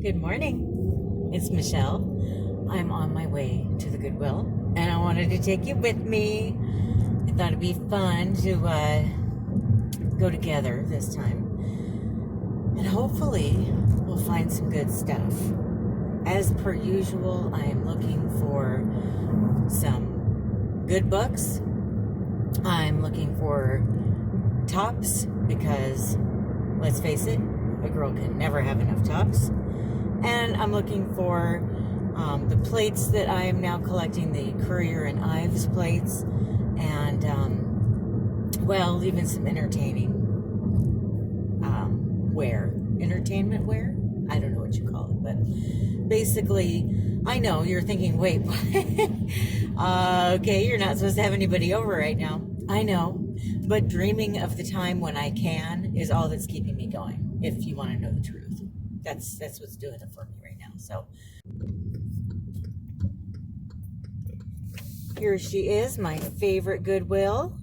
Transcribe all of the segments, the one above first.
Good morning. It's Michelle. I'm on my way to the Goodwill, and I wanted to take you with me. I thought it'd be fun to go together this time, and hopefully we'll find some good stuff. As per usual, I am looking for some good books. I'm looking for tops because, let's face it, a girl can never have enough tops. And I'm looking for the plates that I am now collecting, the Courier and Ives plates, and well, even some entertaining wear. Entertainment wear? I don't know what you call it, but basically, I know you're thinking, wait, what? Okay, you're not supposed to have anybody over right now. I know, but dreaming of the time when I can is all that's keeping me going, if you want to know the truth. That's what's doing it for me right now. So here she is, my favorite Goodwill.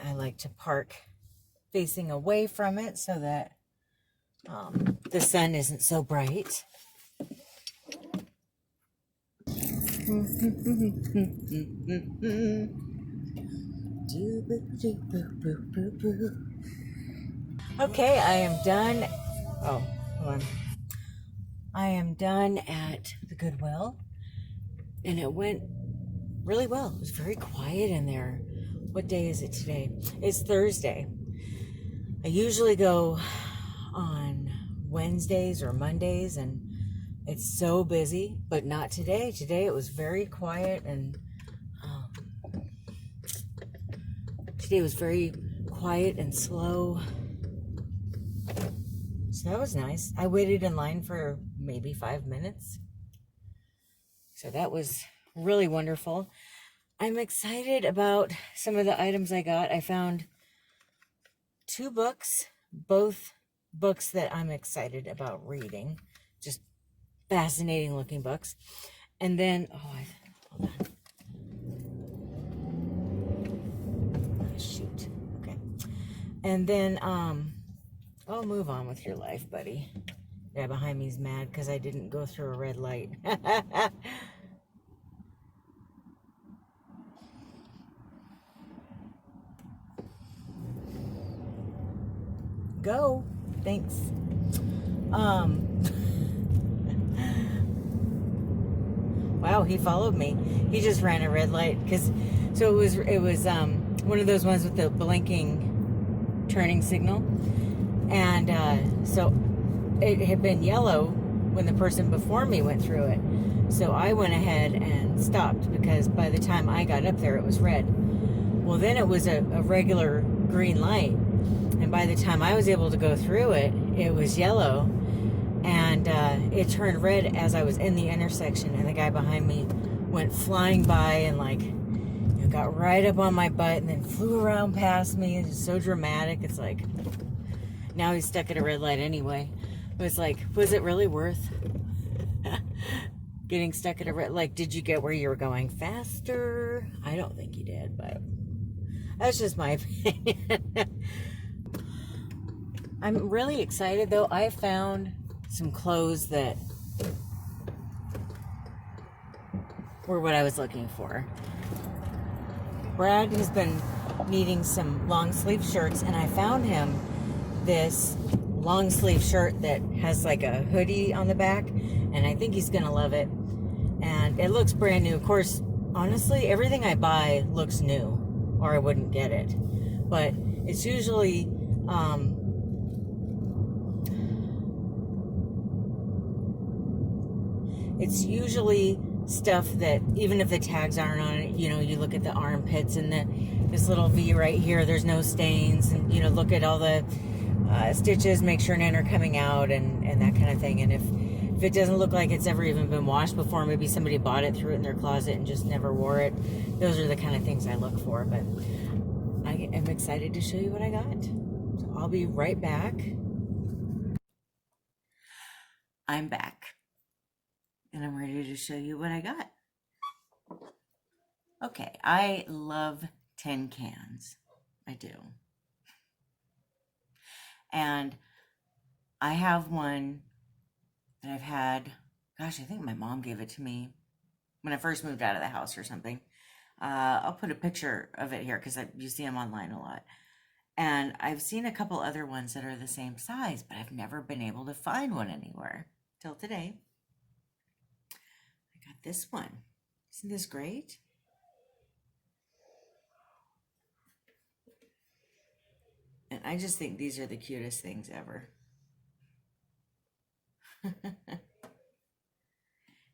I like to park facing away from it so that the sun isn't so bright. Okay, I am done. Oh, hold on. I am done at the Goodwill, and it went really well. It was very quiet in there. What day is it today? It's Thursday. I usually go on Wednesdays or Mondays, and it's so busy, but not today. Today it was very quiet, and today was very quiet and slow. So that was nice. I waited in line for maybe 5 minutes. So that was really wonderful. I'm excited about some of the items I got. I found 2 books, both books that I'm excited about reading. Just fascinating looking books. And then, hold on. Oh, shoot. Okay. And then, I'll move on with your life, buddy. The guy behind me is mad because I didn't go through a red light. Go. Thanks. Wow, he followed me. He just ran a red light so it was one of those ones with the blinking turning signal, and so it had been yellow when the person before me went through it. So I went ahead and stopped because by the time I got up there, it was red. Well, then it was a regular green light. And by the time I was able to go through it, it was yellow. And it turned red as I was in the intersection. And the guy behind me went flying by and got right up on my butt and then flew around past me. It's so dramatic. It's like, now he's stuck at a red light anyway. It was like, was it really worth getting stuck at a red light? Did you get where you were going faster? I don't think you did, but that's just my opinion. I'm really excited though. I found some clothes that were what I was looking for. Brad has been needing some long sleeve shirts, and I found him this long sleeve shirt that has like a hoodie on the back, and I think he's gonna love it. And it looks brand new. Of course, honestly, everything I buy looks new, or I wouldn't get it. But it's usually stuff that, even if the tags aren't on it, you look at the armpits and this little V right here, there's no stains, and look at all the stitches, make sure none are coming out, and that kind of thing. And if it doesn't look like it's ever even been washed before, maybe somebody bought it, threw it in their closet, and just never wore it. Those are the kind of things I look for. But I am excited to show you what I got. So I'll be right back. I'm back. and I'm ready to show you what I got. Okay, I love tin cans. I do. And I have one that I've had, gosh, I think my mom gave it to me when I first moved out of the house or something. I'll put a picture of it here because you see them online a lot. And I've seen a couple other ones that are the same size, but I've never been able to find one anywhere till today. I got this one. Isn't this great? And I just think these are the cutest things ever.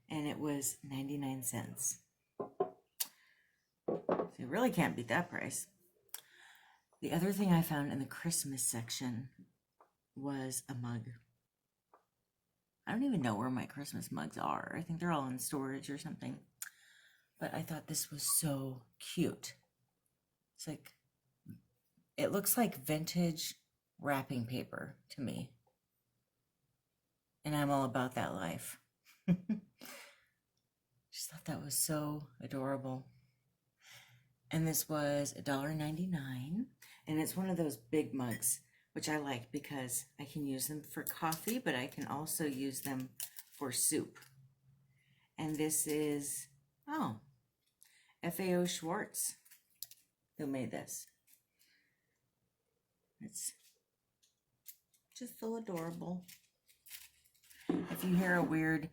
And it was 99 cents. So you really can't beat that price. The other thing I found in the Christmas section was a mug. I don't even know where my Christmas mugs are. I think they're all in storage or something. But I thought this was so cute. It's like, it looks like vintage wrapping paper to me. And I'm all about that life. Just thought that was so adorable. And this was $1.99. And it's one of those big mugs, which I like because I can use them for coffee, but I can also use them for soup. And this is, oh, FAO Schwartz who made this. It's just so adorable. If you hear a weird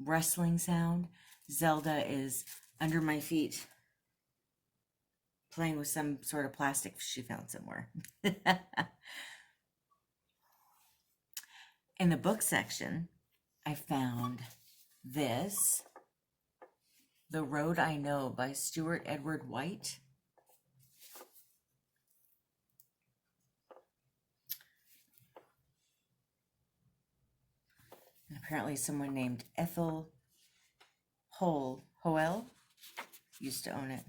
rustling sound, Zelda is under my feet playing with some sort of plastic she found somewhere. In the book section, I found this, The Road I Know by Stewart Edward White. And apparently someone named Ethel Hoel used to own it.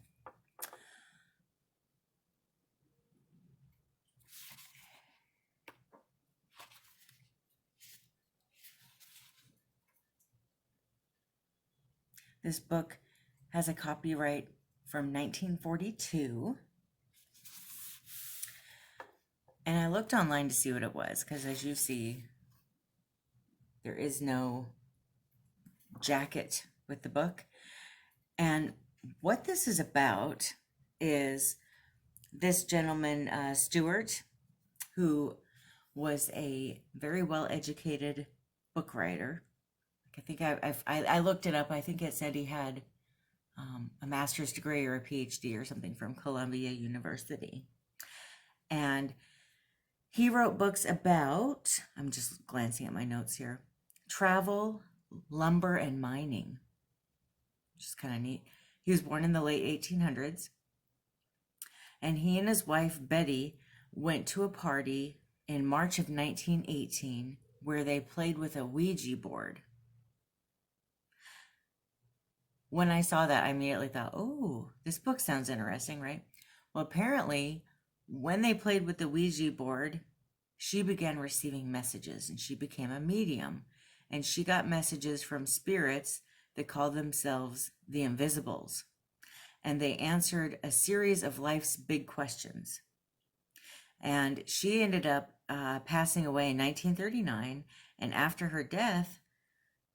This book has a copyright from 1942. And I looked online to see what it was, because as you see, there is no jacket with the book. And what this is about is this gentleman, Stewart, who was a very well-educated book writer. I think I looked it up. I think it said he had a master's degree or a PhD or something from Columbia University. And he wrote books about, I'm just glancing at my notes here, travel, lumber, and mining, which is kind of neat. He was born in the late 1800s. And he and his wife, Betty, went to a party in March of 1918 where they played with a Ouija board. When I saw that, I immediately thought, oh, this book sounds interesting, right? Well, apparently, when they played with the Ouija board, she began receiving messages, and she became a medium. And she got messages from spirits that call themselves the Invisibles. And they answered a series of life's big questions. And she ended up passing away in 1939. And after her death,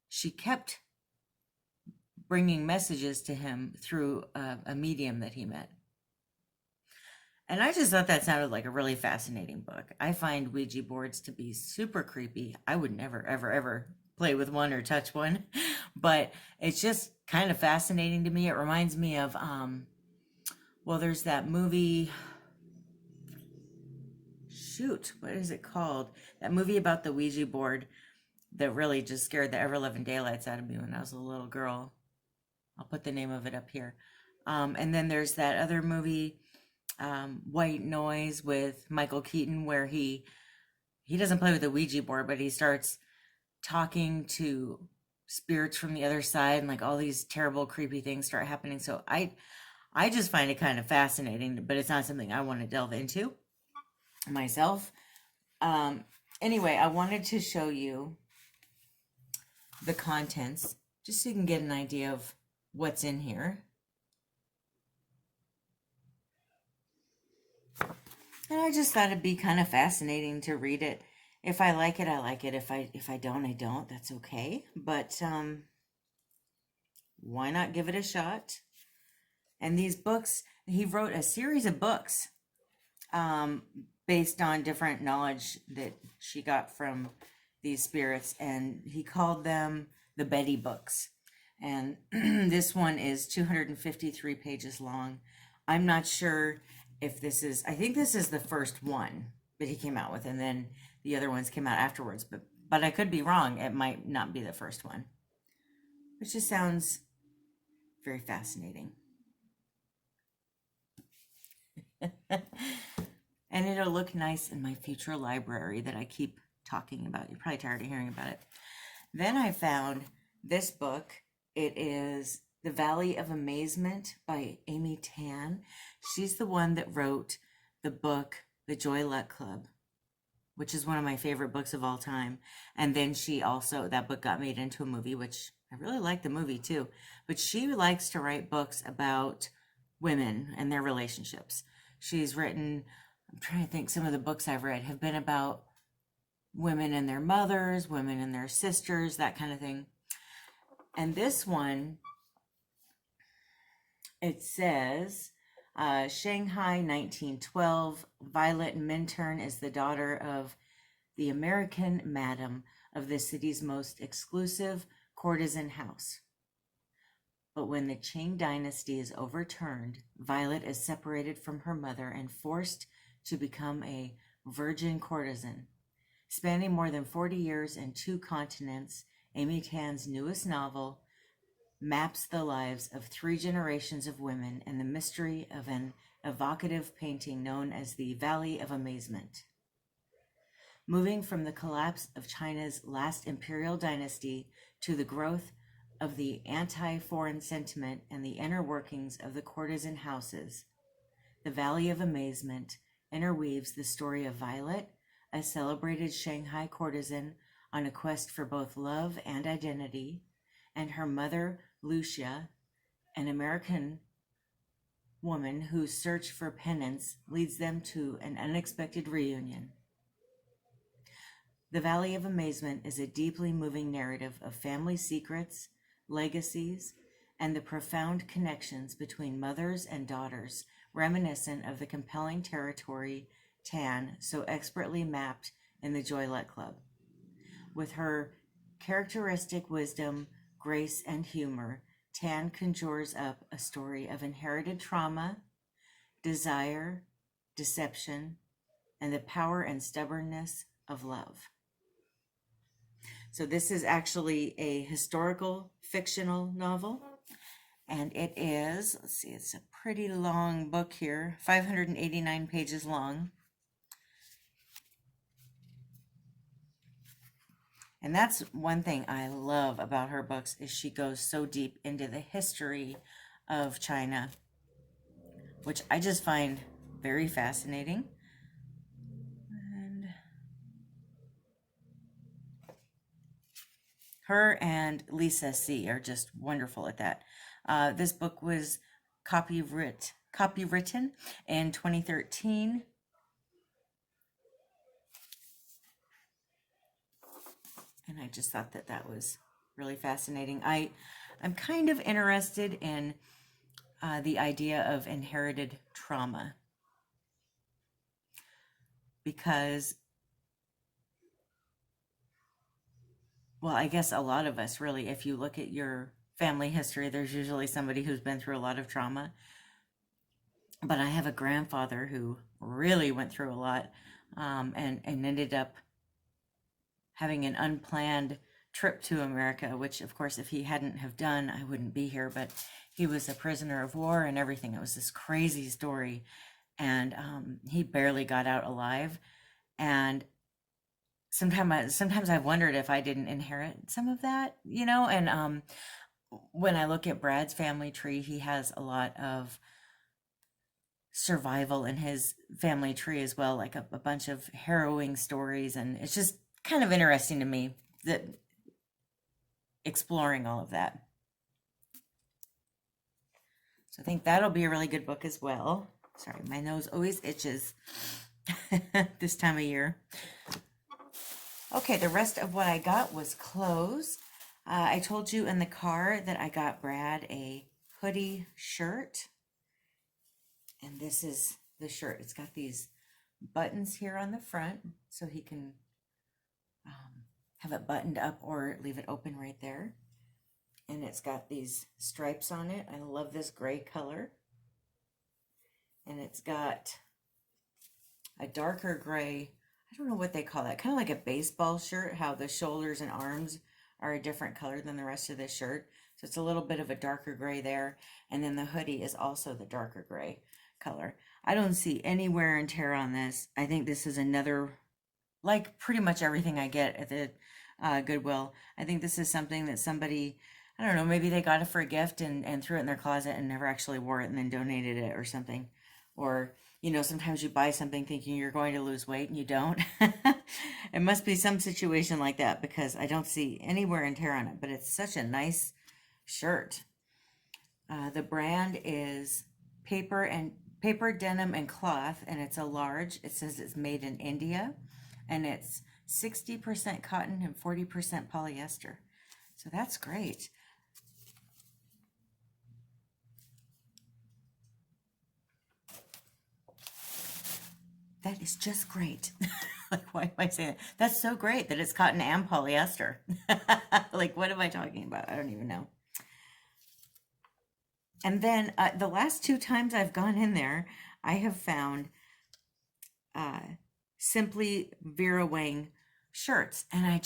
she kept bringing messages to him through a medium that he met. And I just thought that sounded like a really fascinating book. I find Ouija boards to be super creepy. I would never, ever, ever play with one or touch one, but it's just kind of fascinating to me. It reminds me of, well, there's that movie, shoot, what is it called? That movie about the Ouija board that really just scared the ever-loving daylights out of me when I was a little girl. I'll put the name of it up here. And then there's that other movie, White Noise, with Michael Keaton, where he doesn't play with the Ouija board, but he starts talking to spirits from the other side, and like all these terrible, creepy things start happening. So I just find it kind of fascinating, but it's not something I want to delve into myself. Anyway, I wanted to show you the contents, just so you can get an idea of what's in here. And I just thought it'd be kind of fascinating to read it. If I like it, I like it. If I don't, I don't. That's okay. But why not give it a shot? And these books, he wrote a series of books based on different knowledge that she got from these spirits, and he called them the Betty books. And this one is 253 pages long. I'm not sure if this is, I think this is the first one that he came out with, and then the other ones came out afterwards, but I could be wrong. It might not be the first one, which just sounds very fascinating. And it'll look nice in my future library that I keep talking about. You're probably tired of hearing about it. Then I found this book. It is The Valley of Amazement by Amy Tan. She's the one that wrote the book, The Joy Luck Club, which is one of my favorite books of all time. And then she also, that book got made into a movie, which I really like the movie too. But she likes to write books about women and their relationships. She's written, I'm trying to think, some of the books I've read have been about women and their mothers, women and their sisters, that kind of thing. And this one, it says, Shanghai, 1912, Violet Minturn is the daughter of the American madam of the city's most exclusive courtesan house. But when the Qing dynasty is overturned, Violet is separated from her mother and forced to become a virgin courtesan. Spanning more than 40 years and 2 continents, Amy Tan's newest novel maps the lives of 3 generations of women and the mystery of an evocative painting known as the Valley of Amazement. Moving from the collapse of China's last imperial dynasty to the growth of the anti-foreign sentiment and the inner workings of the courtesan houses, the Valley of Amazement interweaves the story of Violet, a celebrated Shanghai courtesan on a quest for both love and identity, and her mother, Lucia, an American woman whose search for penance leads them to an unexpected reunion. The Valley of Amazement is a deeply moving narrative of family secrets, legacies, and the profound connections between mothers and daughters, reminiscent of the compelling territory Tan so expertly mapped in the Joy Luck Club. With her characteristic wisdom, grace, and humor, Tan conjures up a story of inherited trauma, desire, deception, and the power and stubbornness of love. So this is actually a historical fictional novel, and it is, let's see, it's a pretty long book here, 589 pages long. And that's one thing I love about her books, is she goes so deep into the history of China, which I just find very fascinating. And her and Lisa C. are just wonderful at that. This book was copywritten in 2013. And I just thought that that was really fascinating. I'm kind of interested in the idea of inherited trauma, because, well, I guess a lot of us really, if you look at your family history, there's usually somebody who's been through a lot of trauma. But I have a grandfather who really went through a lot, and ended up having an unplanned trip to America, which of course, if he hadn't have done, I wouldn't be here, but he was a prisoner of war and everything. It was this crazy story, and he barely got out alive. And sometimes I've wondered if I didn't inherit some of that, you know. And when I look at Brad's family tree, he has a lot of survival in his family tree as well, like a bunch of harrowing stories. And it's just kind of interesting to me that exploring all of that. So I think that'll be a really good book as well. Sorry, my nose always itches this time of year. Okay, the rest of what I got was clothes. I told you in the car that I got Brad a hoodie shirt. And this is the shirt. It's got these buttons here on the front so he can have it buttoned up or leave it open right there. And it's got these stripes on it. I love this gray color. And it's got a darker gray, I don't know what they call that, kind of like a baseball shirt, how the shoulders and arms are a different color than the rest of the shirt. So it's a little bit of a darker gray there. And then the hoodie is also the darker gray color. I don't see any wear and tear on this. I think this is another, like pretty much everything I get at the Goodwill. I think this is something that somebody, I don't know, maybe they got it for a gift and threw it in their closet and never actually wore it and then donated it or something. Or, you know, sometimes you buy something thinking you're going to lose weight and you don't. It must be some situation like that because I don't see any wear and tear on it, but it's such a nice shirt. The brand is paper, denim, and cloth, and it's a large. It says it's made in India, and it's 60% cotton and 40% polyester. So that's great. That is just great. Like, why am I saying that? That's so great that it's cotton and polyester. Like, what am I talking about? I don't even know. And then the last 2 times I've gone in there, I have found Simply Vera Wang shirts. And I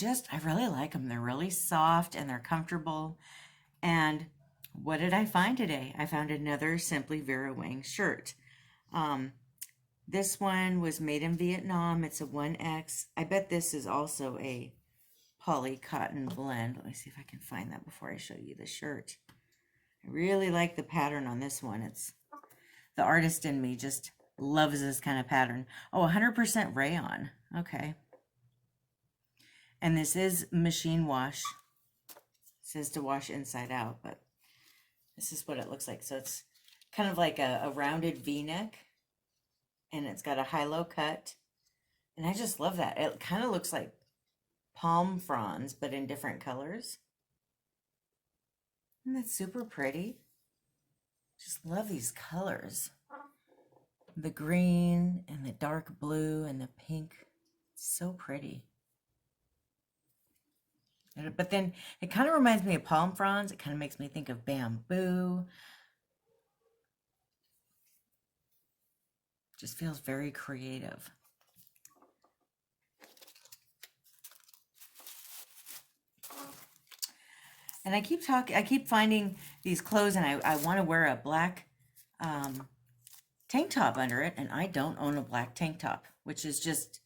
really like them. They're really soft and they're comfortable. And what did I find today? I found another Simply Vera Wang shirt. This one was made in Vietnam. It's a 1X. I bet this is also a poly cotton blend. Let me see if I can find that before I show you the shirt. I really like the pattern on this one. It's the artist in me just loves this kind of pattern. Oh, 100% rayon. Okay. And this is machine wash. It says to wash inside out, but this is what it looks like. So it's kind of like a rounded V-neck. And it's got a high-low cut. And I just love that. It kind of looks like palm fronds, but in different colors. And that's super pretty. Just love these colors. The green and the dark blue and the pink. It's so pretty. But then it kind of reminds me of palm fronds. It kind of makes me think of bamboo. Just feels very creative. And I keep finding these clothes, and I want to wear a black tank top under it, and I don't own a black tank top, which is just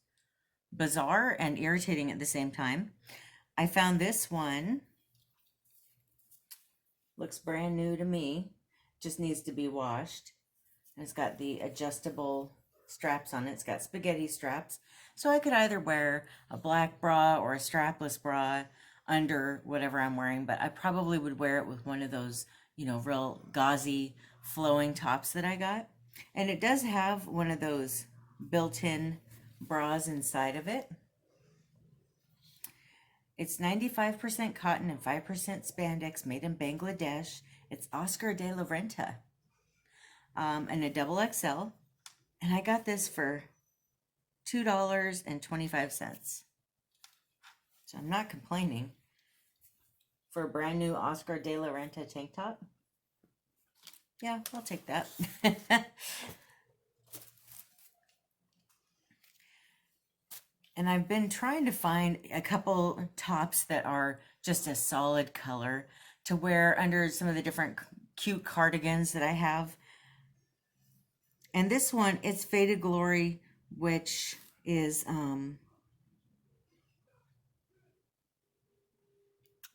bizarre and irritating at the same time. I found this one. Looks brand new to me. Just needs to be washed. And it's got the adjustable straps on it. It's got spaghetti straps. So I could either wear a black bra or a strapless bra under whatever I'm wearing, but I probably would wear it with one of those, you know, real gauzy flowing tops that I got. And it does have one of those built-in bras inside of it. It's 95% cotton and 5% spandex, made in Bangladesh. It's Oscar de la Renta. And a double XL. And I got this for $2.25. So I'm not complaining for a brand new Oscar de la Renta tank top. Yeah, I'll take that. And I've been trying to find a couple tops that are just a solid color to wear under some of the different cute cardigans that I have. And this one, it's Faded Glory, which is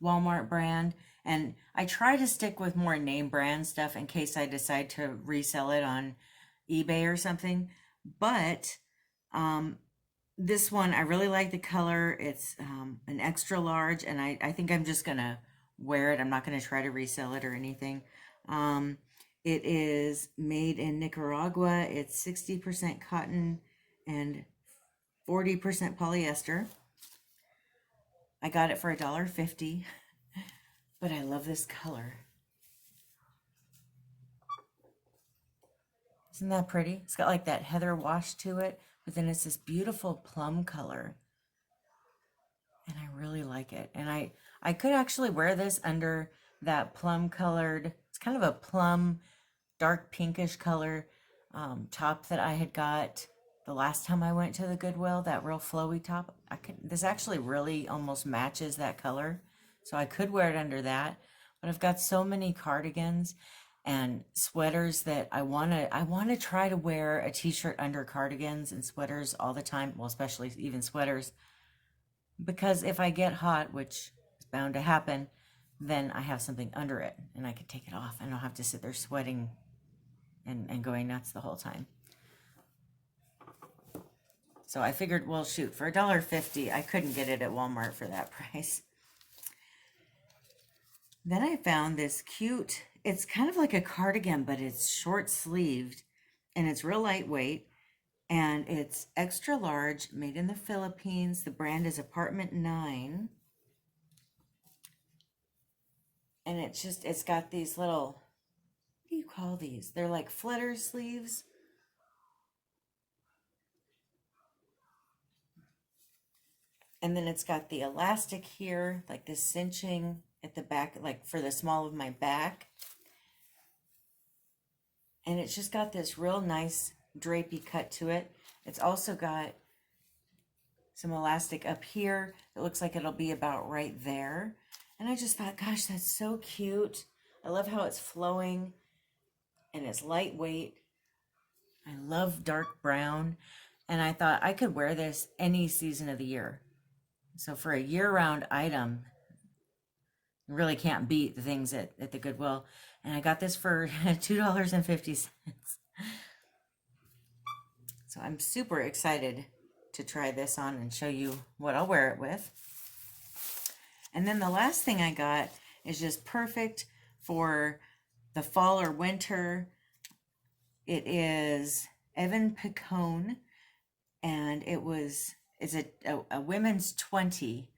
Walmart brand. And I try to stick with more name brand stuff in case I decide to resell it on eBay or something. But this one, I really like the color. It's an extra large, and I think I'm just going to wear it. I'm not going to try to resell it or anything. It is made in Nicaragua. It's 60% cotton and 40% polyester. I got it for $1.50, but I love this color. Isn't that pretty? It's got like that heather wash to it, but then it's this beautiful plum color. And I really like it. And I could actually wear this under that plum colored, it's kind of a plum, dark pinkish color top that I had got the last time I went to the Goodwill, that real flowy top. This actually really almost matches that color. So I could wear it under that, but I've got so many cardigans and sweaters that I want to try to wear a t-shirt under cardigans and sweaters all the time. Well, especially even sweaters, because if I get hot, which is bound to happen, then I have something under it and I can take it off. I don't have to sit there sweating and going nuts the whole time. So I figured, well, shoot, for $1.50, I couldn't get it at Walmart for that price. Then I found this cute, it's kind of like a cardigan, but it's short sleeved and it's real lightweight and it's extra large, made in the Philippines. The brand is Apartment 9. And it's got these little, what do you call these? They're like flutter sleeves. And then it's got the elastic here, like this cinching at the back, like for the small of my back. And it's just got this real nice drapey cut to it. It's also got some elastic up here. It looks like it'll be about right there. And I just thought, gosh, that's so cute. I love how it's flowing and it's lightweight. I love dark brown. And I thought I could wear this any season of the year. So for a year-round item, you really can't beat the things at the Goodwill. And I got this for $2.50. So I'm super excited to try this on and show you what I'll wear it with. And then the last thing I got is just perfect for the fall or winter. It is Evan Picone, and it's a women's 20,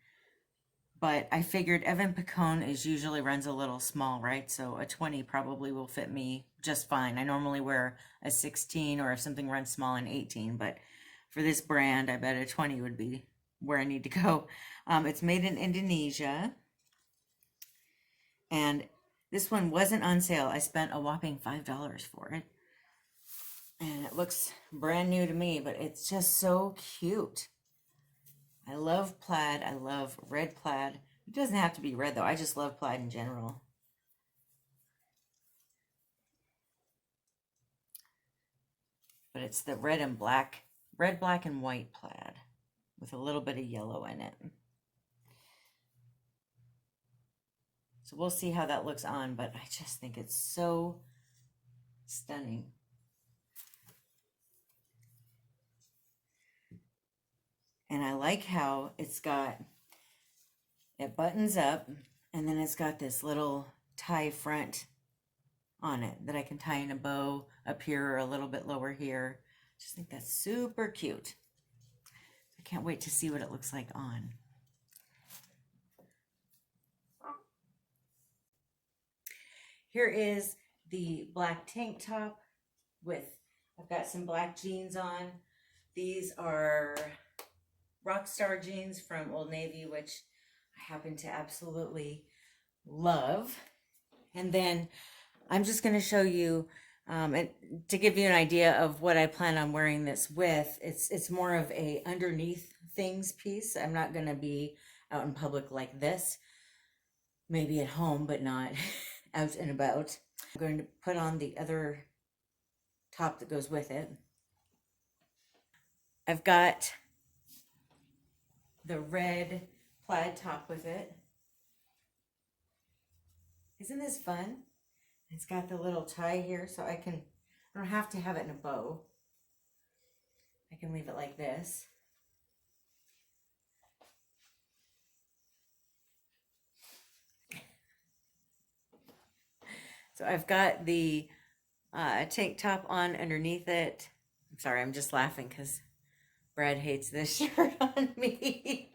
but I figured Evan Picone usually runs a little small, right? So a 20 probably will fit me just fine. I normally wear a 16, or if something runs small, an 18, but for this brand, I bet a 20 would be where I need to go. It's made in Indonesia, and this one wasn't on sale. I spent a whopping $5 for it, and it looks brand new to me, but it's just so cute. I love plaid. I love red plaid. It doesn't have to be red, though. I just love plaid in general. But it's the red, black, and white plaid with a little bit of yellow in it. So we'll see how that looks on, but I just think it's so stunning. And I like how it buttons up, and then it's got this little tie front on it that I can tie in a bow up here or a little bit lower here. Just think that's super cute. I can't wait to see what it looks like on. Here is the black tank top I've got some black jeans on. These are Rockstar jeans from Old Navy, which I happen to absolutely love. And then I'm just going to show you, and to give you an idea of what I plan on wearing this with. It's more of a underneath things piece. I'm not going to be out in public like this. Maybe at home, but not out and about. I'm going to put on the other top that goes with it. I've got the red plaid top with it. Isn't this fun? It's got the little tie here, so I don't have to have it in a bow. I can leave it like this. So I've got the tank top on underneath it. I'm sorry, I'm just laughing because Brad hates this shirt on me.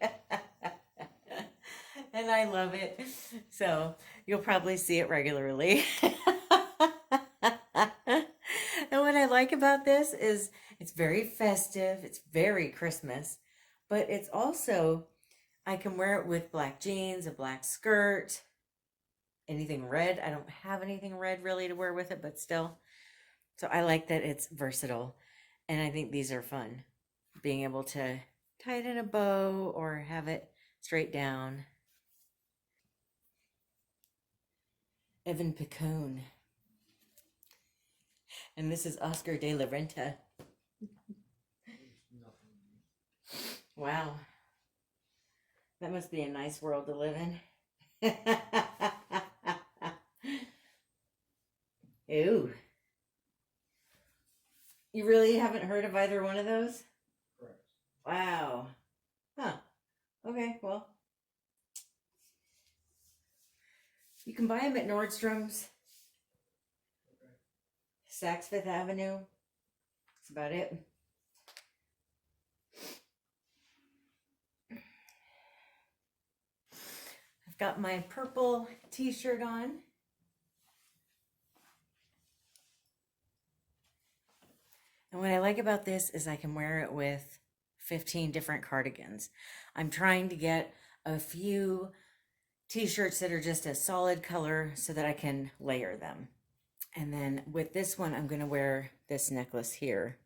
And I love it. So you'll probably see it regularly. And what I like about this is it's very festive. It's very Christmas. But it's also, I can wear it with black jeans, a black skirt, anything red. I don't have anything red really to wear with it, but still. So I like that it's versatile. And I think these are fun. Being able to tie it in a bow or have it straight down. Evan Picone. And this is Oscar de la Renta. Wow. That must be a nice world to live in. Ooh. You really haven't heard of either one of those? Correct. Wow. Huh. Okay, well. You can buy them at Nordstrom's. Okay. Saks Fifth Avenue. That's about it. I've got my purple t-shirt on. And what I like about this is I can wear it with 15 different cardigans. I'm trying to get a few t-shirts that are just a solid color so that I can layer them. And then with this one, I'm going to wear this necklace here,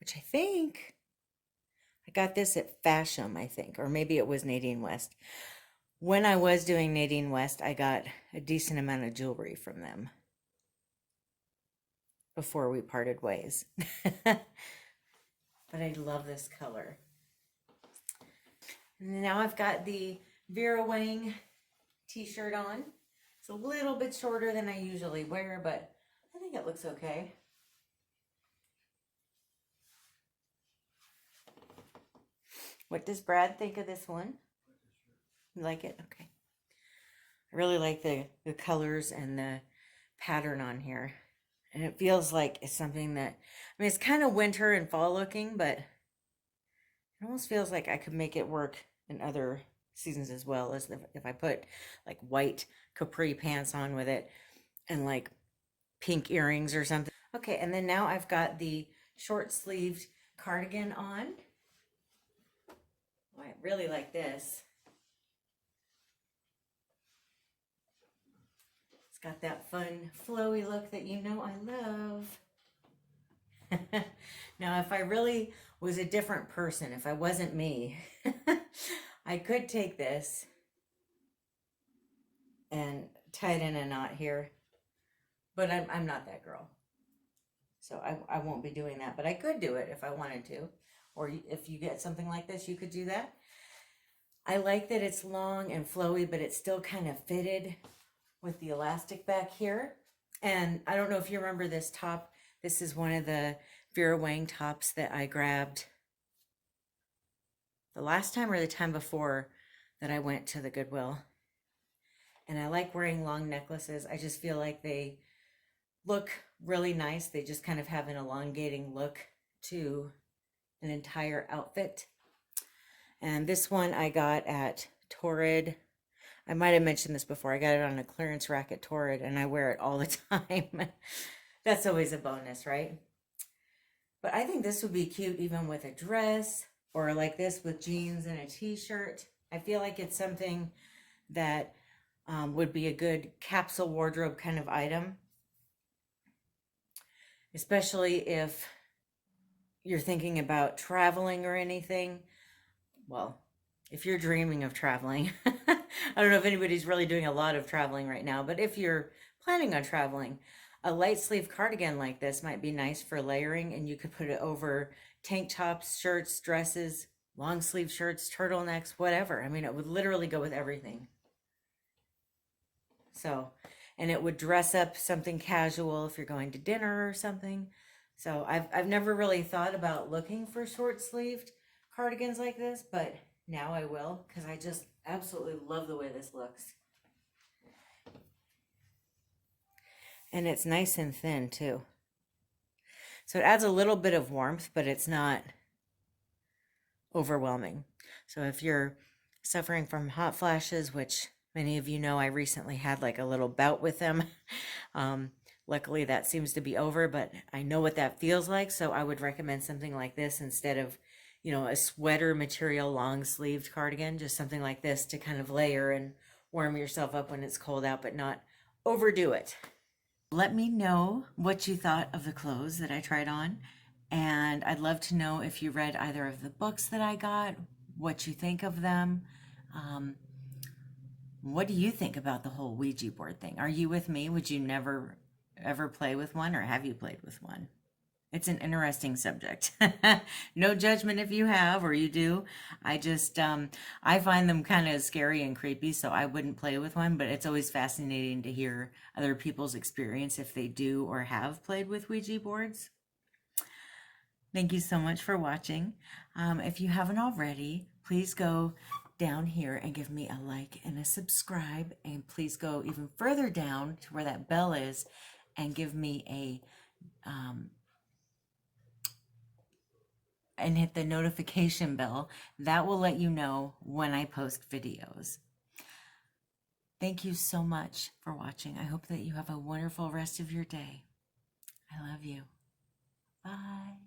which I think I got this at Fashion, I think, or maybe it was Nadine West. When I was doing Nadine West, I got a decent amount of jewelry from them before we parted ways. But I love this color. And now I've got the Vera Wang t-shirt on. It's a little bit shorter than I usually wear, but I think it looks okay. What does Brad think of this one? You like it? Okay. I really like the colors and the pattern on here. And it feels like it's something that, I mean, it's kind of winter and fall looking, but it almost feels like I could make it work in other seasons as well, as if I put like white capri pants on with it and like pink earrings or something. Okay, and then now I've got the short sleeved cardigan on. Oh, I really like this. It's got that fun flowy look that you know I love. Now, if I really was a different person, if I wasn't me, I could take this and tie it in a knot here, but I'm not that girl. So I won't be doing that, but I could do it if I wanted to. Or if you get something like this, you could do that. I like that it's long and flowy, but it's still kind of fitted with the elastic back here. And I don't know if you remember this top. This is one of the Vera Wang tops that I grabbed the last time or the time before that I went to the Goodwill. And I like wearing long necklaces. I just feel like they look really nice. They just kind of have an elongating look to an entire outfit. And this one I got at Torrid. I might have mentioned this before. I got it on a clearance rack at Torrid, and I wear it all the time. That's always a bonus, right? But I think this would be cute even with a dress, or like this with jeans and a t-shirt. I feel like it's something that would be a good capsule wardrobe kind of item. Especially if you're thinking about traveling or anything. Well, if you're dreaming of traveling, I don't know if anybody's really doing a lot of traveling right now, but if you're planning on traveling, a light sleeve cardigan like this might be nice for layering, and you could put it over tank tops, shirts, dresses, long sleeve shirts, turtlenecks, whatever. I mean, it would literally go with everything. So, and it would dress up something casual if you're going to dinner or something. So I've never really thought about looking for short sleeved cardigans like this, but now I will, because I just absolutely love the way this looks. And it's nice and thin too. So it adds a little bit of warmth, but it's not overwhelming. So if you're suffering from hot flashes, which many of you know I recently had like a little bout with them, luckily that seems to be over, but I know what that feels like, so I would recommend something like this instead of, you know, a sweater material long sleeved cardigan, just something like this to kind of layer and warm yourself up when it's cold out, but not overdo it. Let me know what you thought of the clothes that I tried on, and I'd love to know if you read either of the books that I got, what you think of them. What do you think about the whole Ouija board thing? Are you with me? Would you never ever play with one, or have you played with one? It's an interesting subject. No judgment if you have or you do. I just, I find them kind of scary and creepy, so I wouldn't play with one, but it's always fascinating to hear other people's experience if they do or have played with Ouija boards. Thank you so much for watching. If you haven't already, please go down here and give me a like and a subscribe, and please go even further down to where that bell is and give me a and hit the notification bell. That will let you know when I post videos. Thank you so much for watching. I hope that you have a wonderful rest of your day. I love you. Bye.